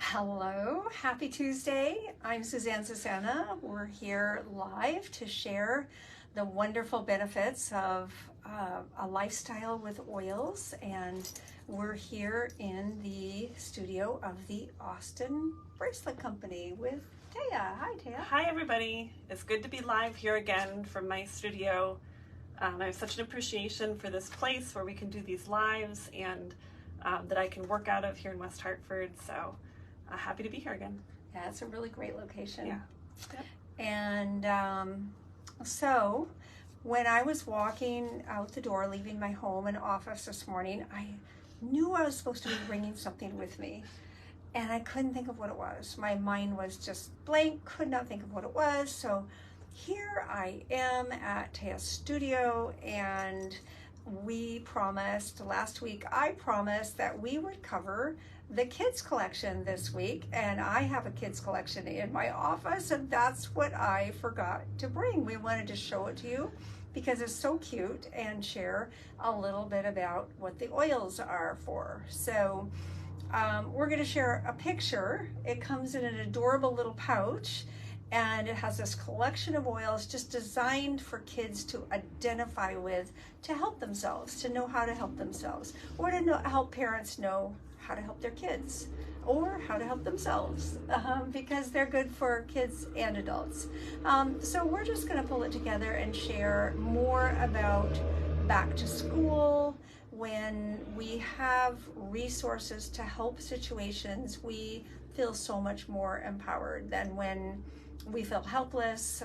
Hello, happy Tuesday. I'm Susanne Taia. We're here live to share the wonderful benefits of a lifestyle with oils, and we're here in the studio of the Austin Bracelet Company with Taia. Hi, Taia. Hi, everybody. It's good to be live here again from my studio. I have such an appreciation for this place where we can do these lives and that I can work out of here in West Hartford. So happy to be here again. Yeah, it's a really great location. Yeah. Yep. And so when I was walking out the door, leaving my home and office this morning, I knew I was supposed to be bringing something with me. And I couldn't think of what it was. My mind was just blank, could not think of what it was. So here I am at Taia's studio, and we promised last week, I promised that we would cover the kids collection this week, and I have a kids collection in my office, and that's what I forgot to bring. We wanted to show it to you because it's so cute and share a little bit about what the oils are for. So we're going to share a picture. It comes in an adorable little pouch, and it has this collection of oils just designed for kids to identify with, to help themselves, to know how to help themselves, or to help parents know how to help their kids, or how to help themselves, because they're good for kids and adults. So we're just going to pull it together and share more about back to school. When we have resources to help situations, we feel so much more empowered than when we feel helpless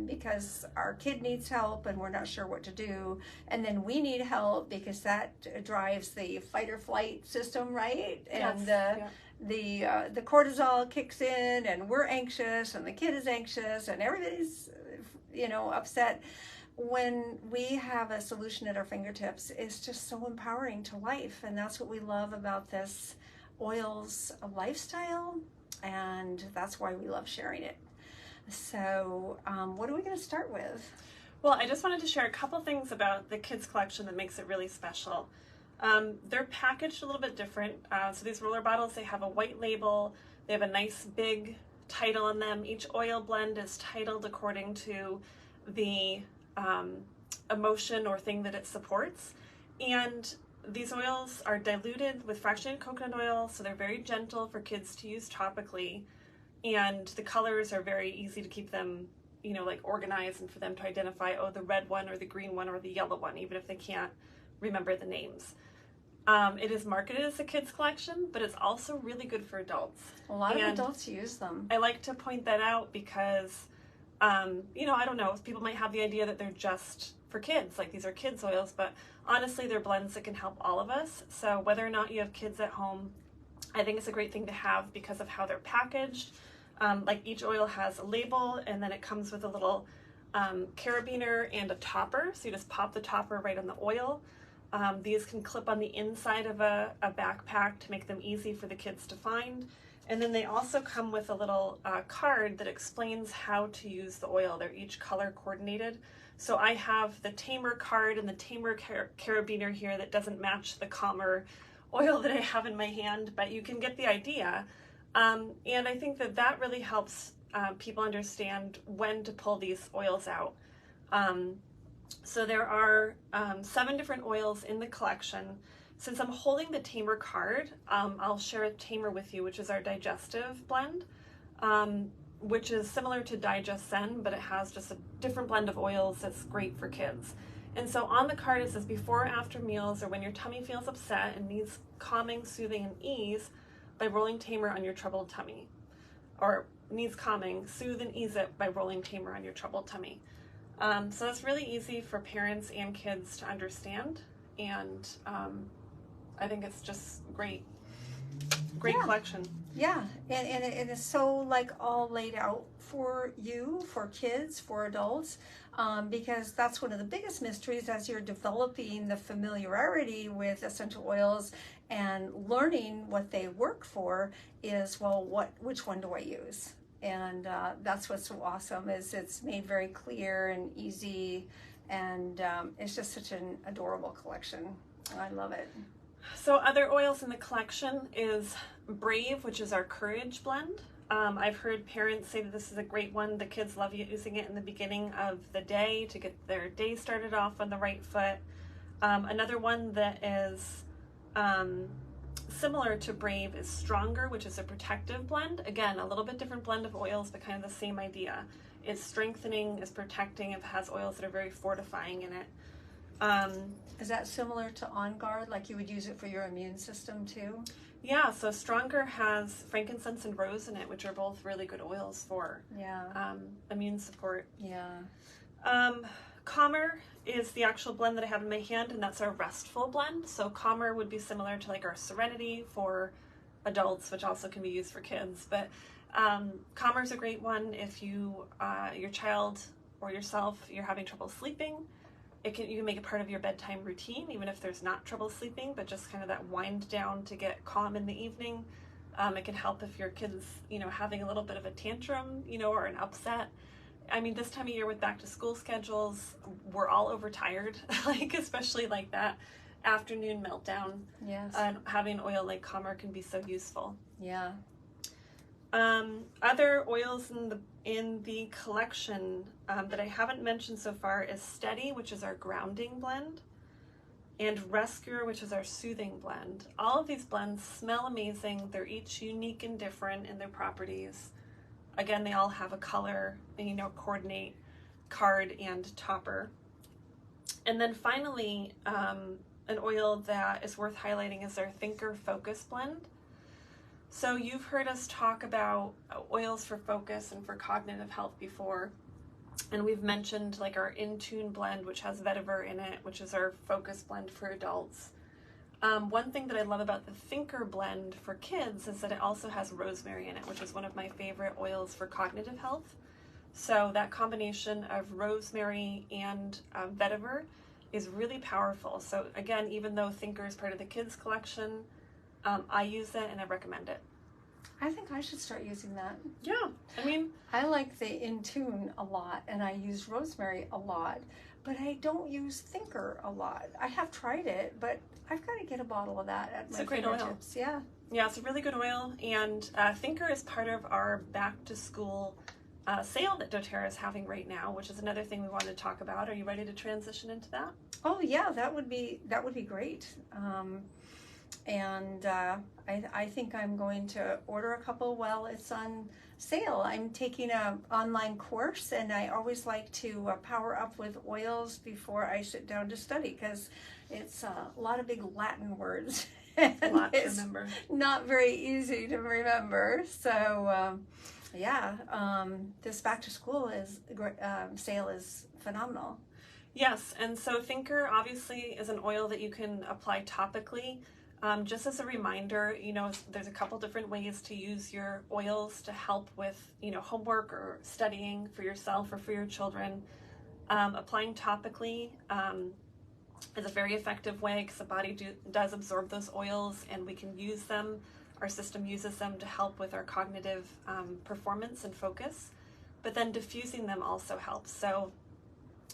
because our kid needs help and we're not sure what to do, and then we need help because that drives the fight or flight system, right? And the cortisol kicks in, and we're anxious, and the kid is anxious, and everybody's upset. When we have a solution at our fingertips, it's just so empowering to life, and that's what we love about this oils lifestyle, and that's why we love sharing it. So what are we going to start with? Well, I just wanted to share a couple things about the kids collection that makes it really special. They're packaged a little bit different. So these roller bottles, they have a white label. They have a nice big title on them. Each oil blend is titled according to the emotion or thing that it supports. And these oils are diluted with fractionated coconut oil, so they're very gentle for kids to use topically. And the colors are very easy to keep them, organized, and for them to identify, the red one or the green one or the yellow one, even if they can't remember the names. It is marketed as a kids collection, but it's also really good for adults. A lot of adults use them. I like to point that out because, I don't know, people might have the idea that they're just for kids, like these are kids oils, but honestly, they're blends that can help all of us. So whether or not you have kids at home, I think it's a great thing to have because of how they're packaged. Like each oil has a label, and then it comes with a little carabiner and a topper, so you just pop the topper right on the oil. These can clip on the inside of a backpack to make them easy for the kids to find. And then they also come with a little card that explains how to use the oil. They're each color coordinated. So I have the Tamer card and the Tamer carabiner here that doesn't match the Calmer oil that I have in my hand, but you can get the idea. And I think that really helps people understand when to pull these oils out. So there are 7 different oils in the collection. Since I'm holding the Tamer card, I'll share a Tamer with you, which is our digestive blend, which is similar to Digest Zen, but it has just a different blend of oils that's great for kids. And so on the card it says, before or after meals, or when your tummy feels upset and needs calming, soothing, and ease, by rolling Tamer on your troubled tummy. Or needs calming, soothe and ease it by rolling Tamer on your troubled tummy. So that's really easy for parents and kids to understand, and I think it's just great collection. Yeah, and it is so all laid out for you, for kids, for adults, because that's one of the biggest mysteries as you're developing the familiarity with essential oils and learning what they work for is, which one do I use? And that's what's so awesome, is it's made very clear and easy, and it's just such an adorable collection. I love it. So other oils in the collection is Brave, which is our Courage blend. I've heard parents say that this is a great one. The kids love using it in the beginning of the day to get their day started off on the right foot. Another one that is similar to Brave is Stronger, which is a protective blend. Again, a little bit different blend of oils, but kind of the same idea. It's strengthening, it's protecting, it has oils that are very fortifying in it. Is that similar to OnGuard, like you would use it for your immune system too? Yeah, so Stronger has frankincense and rose in it, which are both really good oils for immune support. Yeah. Calmer is the actual blend that I have in my hand, and that's our restful blend. So Calmer would be similar to like our Serenity for adults, which also can be used for kids. But Calmer is a great one if you, your child or yourself, you're having trouble sleeping. You can make it part of your bedtime routine, even if there's not trouble sleeping, but just kind of that wind down to get calm in the evening. It can help if your kid's, having a little bit of a tantrum, or an upset. I mean, this time of year with back to school schedules, we're all overtired, especially like that afternoon meltdown. Yes. Having oil like Calmer can be so useful. Yeah. Other oils in the collection that I haven't mentioned so far is Steady, which is our grounding blend, and Rescuer, which is our soothing blend. All of these blends smell amazing. They're each unique and different in their properties. Again, they all have a color, coordinate card and topper. And then finally, an oil that is worth highlighting is our Thinker Focus blend. So you've heard us talk about oils for focus and for cognitive health before, and we've mentioned like our In Tune blend, which has vetiver in it, which is our focus blend for adults. One thing that I love about the Thinker blend for kids is that it also has rosemary in it, which is one of my favorite oils for cognitive health. So that combination of rosemary and vetiver is really powerful. So again, even though Thinker is part of the kids collection, I use it and I recommend it. I think I should start using that. Yeah, I like the In Tune a lot, and I use rosemary a lot, but I don't use Thinker a lot. I have tried it, but I've got to get a bottle of that at my fingertips. Yeah. Yeah, it's a really good oil, and Thinker is part of our back to school sale that doTERRA is having right now, which is another thing we wanted to talk about. Are you ready to transition into that? Oh yeah, that would be great. I think I'm going to order a couple while it's on sale. I'm taking an online course, and I always like to power up with oils before I sit down to study, because it's a lot of big Latin words. A lot to remember. Not very easy to remember. So this back to school sale is phenomenal. Yes, and so Thinker obviously is an oil that you can apply topically. Just as a reminder, there's a couple different ways to use your oils to help with, homework or studying for yourself or for your children. Applying topically is a very effective way, because the body does absorb those oils, and we can use them. Our system uses them to help with our cognitive performance and focus. But then diffusing them also helps. So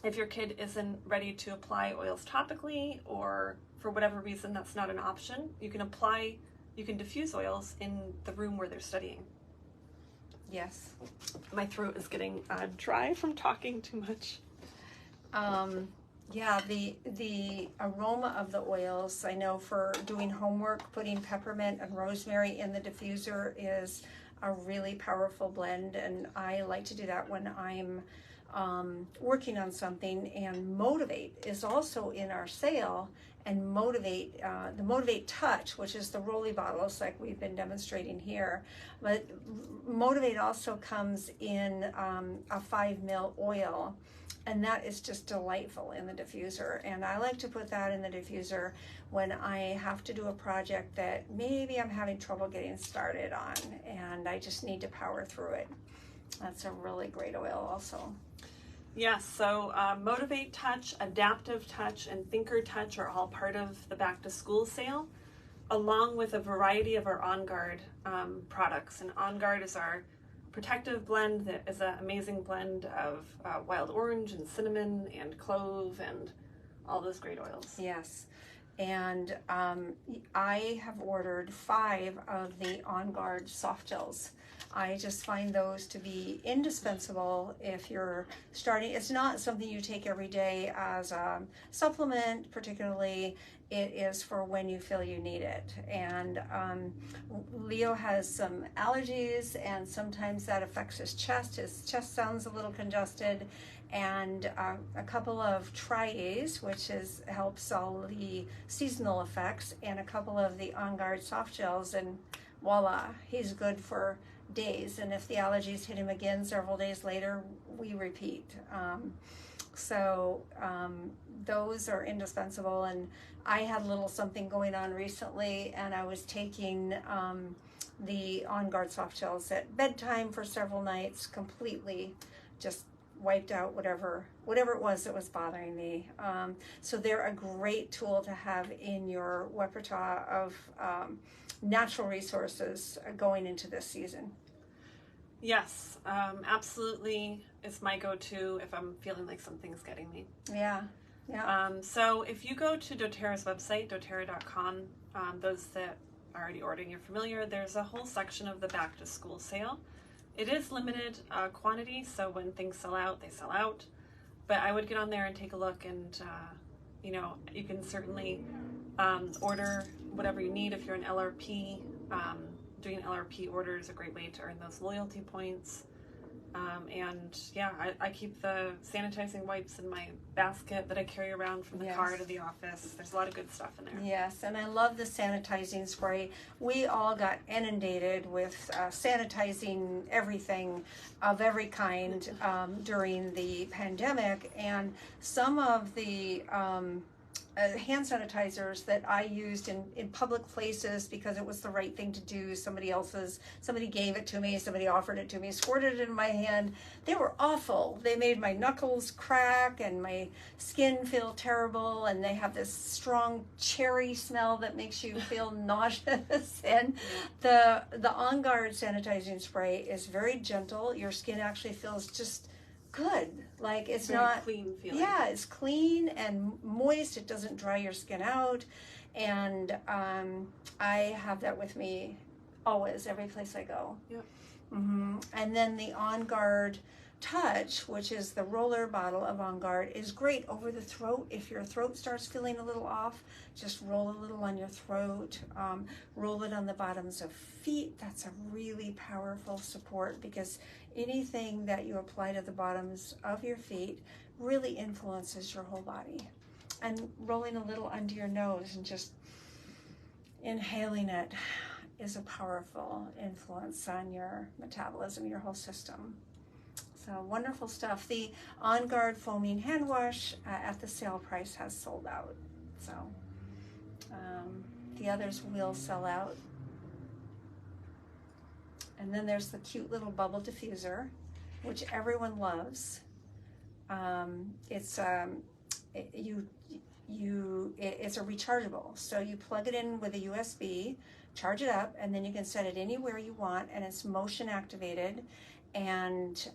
if your kid isn't ready to apply oils topically, or for whatever reason that's not an option, you can diffuse oils in the room where they're studying. Yes. My throat is getting dry from talking too much. Yeah, the aroma of the oils, I know for doing homework, putting peppermint and rosemary in the diffuser is a really powerful blend, and I like to do that when I'm working on something. And Motivate is also in our sale, and Motivate, the Motivate Touch, which is the rolly bottles like we've been demonstrating here, but Motivate also comes in a 5 ml oil, and that is just delightful in the diffuser. And I like to put that in the diffuser when I have to do a project that maybe I'm having trouble getting started on, and I just need to power through it. That's a really great oil also. Yes, so Motivate Touch, Adaptive Touch, and Thinker Touch are all part of the back to school sale, along with a variety of our OnGuard products. And OnGuard is our protective blend that is an amazing blend of wild orange and cinnamon and clove and all those great oils. Yes. And I have ordered 5 of the OnGuard soft gels. I just find those to be indispensable if you're starting. It's not something you take every day as a supplement, particularly. It is for when you feel you need it. And Leo has some allergies, and sometimes that affects his chest. His chest sounds a little congested. And a couple of Tri-A's, which helps all the seasonal effects, and a couple of the OnGuard soft gels, and voila, he's good for days. And if the allergies hit him again several days later, we repeat. Those are indispensable. And I had a little something going on recently, and I was taking the OnGuard soft gels at bedtime for several nights, completely just wiped out whatever it was that was bothering me. So they're a great tool to have in your repertoire of natural resources going into this season. Yes, absolutely. It's my go-to if I'm feeling like something's getting me. Yeah. So if you go to doTerra's website, doTerra.com, those that are already ordering, you're familiar, there's a whole section of the back to school sale. It is limited quantity, so when things sell out, they sell out. But I would get on there and take a look, and you can certainly order whatever you need if you're an LRP. Doing an LRP order is a great way to earn those loyalty points. I keep the sanitizing wipes in my basket that I carry around from the car to the office. There's a lot of good stuff in there. Yes, and I love the sanitizing spray. We all got inundated with sanitizing everything of every kind during the pandemic, and some of the hand sanitizers that I used in public places because it was the right thing to do. Somebody gave it to me, somebody offered it to me, squirted it in my hand. They were awful. They made my knuckles crack and my skin feel terrible, and they have this strong cherry smell that makes you feel nauseous. And the OnGuard sanitizing spray is very gentle. Your skin actually feels just good. Like it's very not clean feeling. Yeah, it's clean and moist. It doesn't dry your skin out. And I have that with me always, every place I go. Yep. And then the OnGuard Touch, which is the roller bottle of OnGuard, is great over the throat. If your throat starts feeling a little off, just roll a little on your throat. Roll it on the bottoms of feet. That's a really powerful support, because anything that you apply to the bottoms of your feet really influences your whole body. And rolling a little under your nose and just inhaling it is a powerful influence on your metabolism, your whole system. So wonderful stuff. The OnGuard foaming hand wash at the sale price has sold out. So the others will sell out. And then there's the cute little bubble diffuser, which everyone loves. It's a rechargeable. So you plug it in with a USB, charge it up, and then you can set it anywhere you want, and it's motion activated. And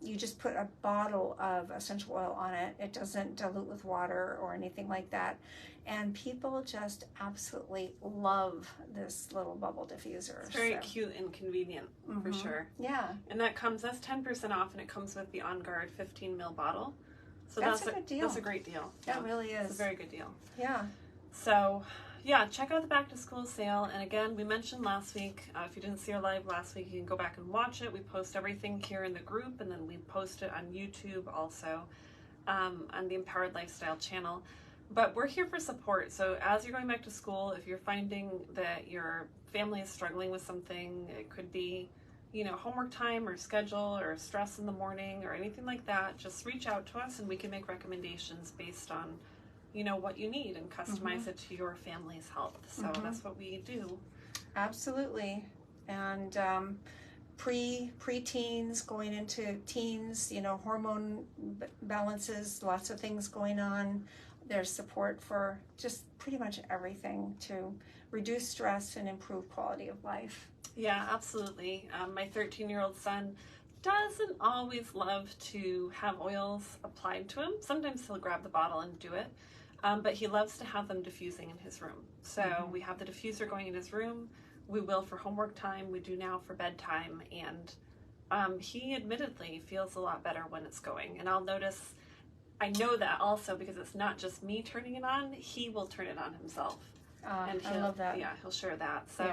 you just put a bottle of essential oil on it. It doesn't dilute with water or anything like that. And people just absolutely love this little bubble diffuser. It's very cute and convenient, for sure. Yeah. And that's 10% off, and it comes with the OnGuard 15 ml bottle. So that's a good deal. That's a great deal. That really is. It's a very good deal. Yeah. So, yeah, check out the back to school sale. And again, we mentioned last week, if you didn't see our live last week, you can go back and watch it. We post everything here in the group, and then we post it on YouTube also, on the Empowered Lifestyle channel. But we're here for support. So as you're going back to school, if you're finding that your family is struggling with something, it could be, homework time or schedule or stress in the morning or anything like that, just reach out to us and we can make recommendations based on what you need and customize it to your family's health. So that's what we do. Absolutely. And pre-teens going into teens, hormone balances, lots of things going on. There's support for just pretty much everything to reduce stress and improve quality of life. Yeah, absolutely. My 13-year-old son doesn't always love to have oils applied to him. Sometimes he'll grab the bottle and do it. but he loves to have them diffusing in his room. So we have the diffuser going in his room. We will for homework time. We do now for bedtime. And he admittedly feels a lot better when it's going. And I'll notice, I know that also because it's not just me turning it on, he will turn it on himself. And I love that. Yeah, he'll share that. So,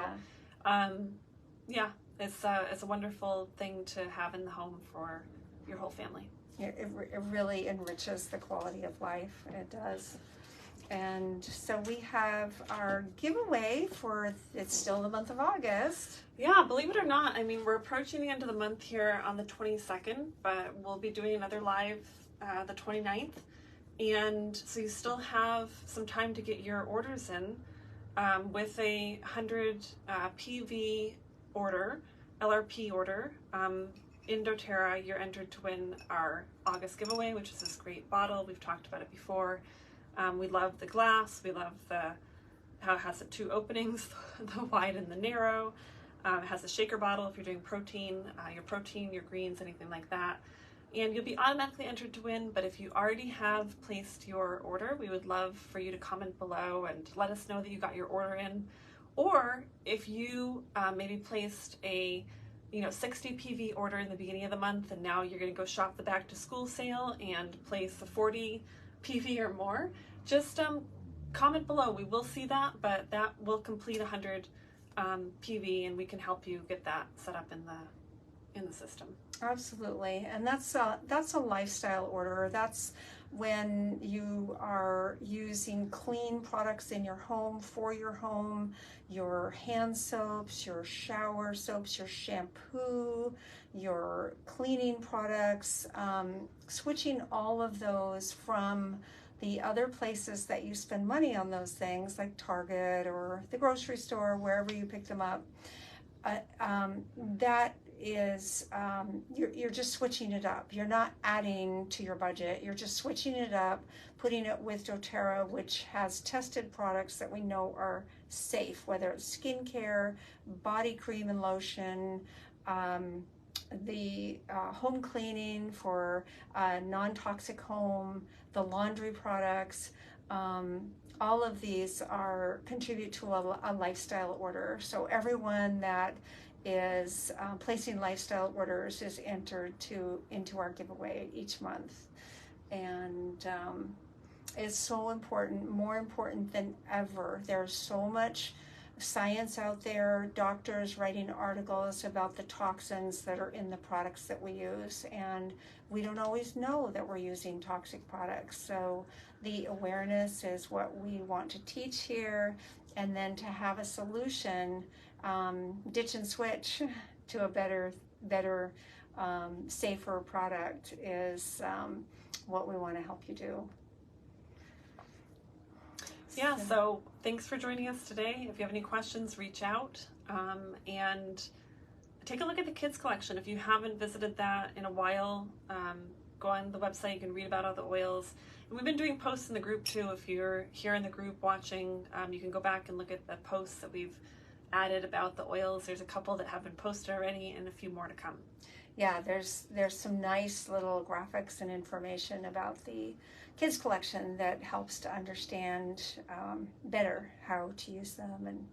it's a wonderful thing to have in the home for your whole family. It really enriches the quality of life. It does. And so we have our giveaway for, it's still the month of August. Yeah, believe it or not, I mean, we're approaching the end of the month here on the 22nd, but we'll be doing another live the 29th. And so you still have some time to get your orders in with a 100 PV order, LRP order. In doTERRA, you're entered to win our August giveaway, which is this great bottle. We've talked about it before. We love the glass. We love how it has the two openings, the wide and the narrow. It has a shaker bottle if you're doing protein, your greens, anything like that. And you'll be automatically entered to win, but if you already have placed your order, we would love for you to comment below and let us know that you got your order in. Or if you maybe placed a 60 PV order in the beginning of the month, and now you're going to go shop the back to school sale and place a 40 PV or more, just comment below. We will see that, but that will complete 100 PV, and we can help you get that set up in the system. Absolutely. And that's a lifestyle order. That's when you are using clean products in your home, for your home, your hand soaps, your shower soaps, your shampoo, your cleaning products, switching all of those from the other places that you spend money on those things, like Target or the grocery store, wherever you pick them up. That is, you're just switching it up. You're not adding to your budget. You're just switching it up, putting it with doTERRA, which has tested products that we know are safe, whether it's skincare, body cream and lotion, the home cleaning for non-toxic home, the laundry products. All of these contribute to a lifestyle order. So everyone that is placing lifestyle orders is entered into our giveaway each month. And it's so important, more important than ever. There's so much science out there, doctors writing articles about the toxins that are in the products that we use, and we don't always know that we're using toxic products. So the awareness is what we want to teach here, and then to have a solution, ditch and switch to a better, safer product is what we want to help you do. Yeah, so thanks for joining us today. If you have any questions, reach out and take a look at the kids collection. If you haven't visited that in a while, go on the website. You can read about all the oils. And we've been doing posts in the group too. If you're here in the group watching, you can go back and look at the posts that we've added about the oils. There's a couple that have been posted already and a few more to come. Yeah, there's some nice little graphics and information about the kids collection that helps to understand better how to use them, and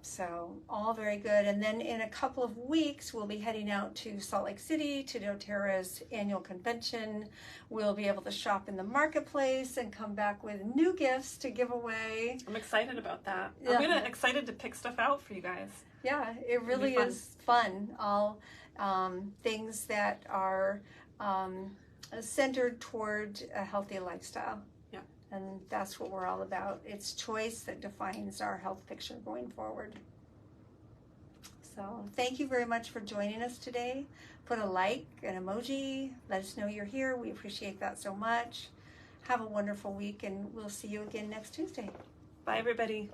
so all very good. And then in a couple of weeks we'll be heading out to Salt Lake City to doTerra's annual convention. We'll be able to shop in the marketplace and come back with new gifts to give away. I'm excited about that. Yeah. I'm excited to pick stuff out for you guys. Yeah, it really is fun. All things that are centered toward a healthy lifestyle. Yeah. And that's what we're all about. It's choice that defines our health picture going forward. So thank you very much for joining us today. Put a like, an emoji, let us know you're here. We appreciate that so much. Have a wonderful week, and we'll see you again next Tuesday. Bye, everybody.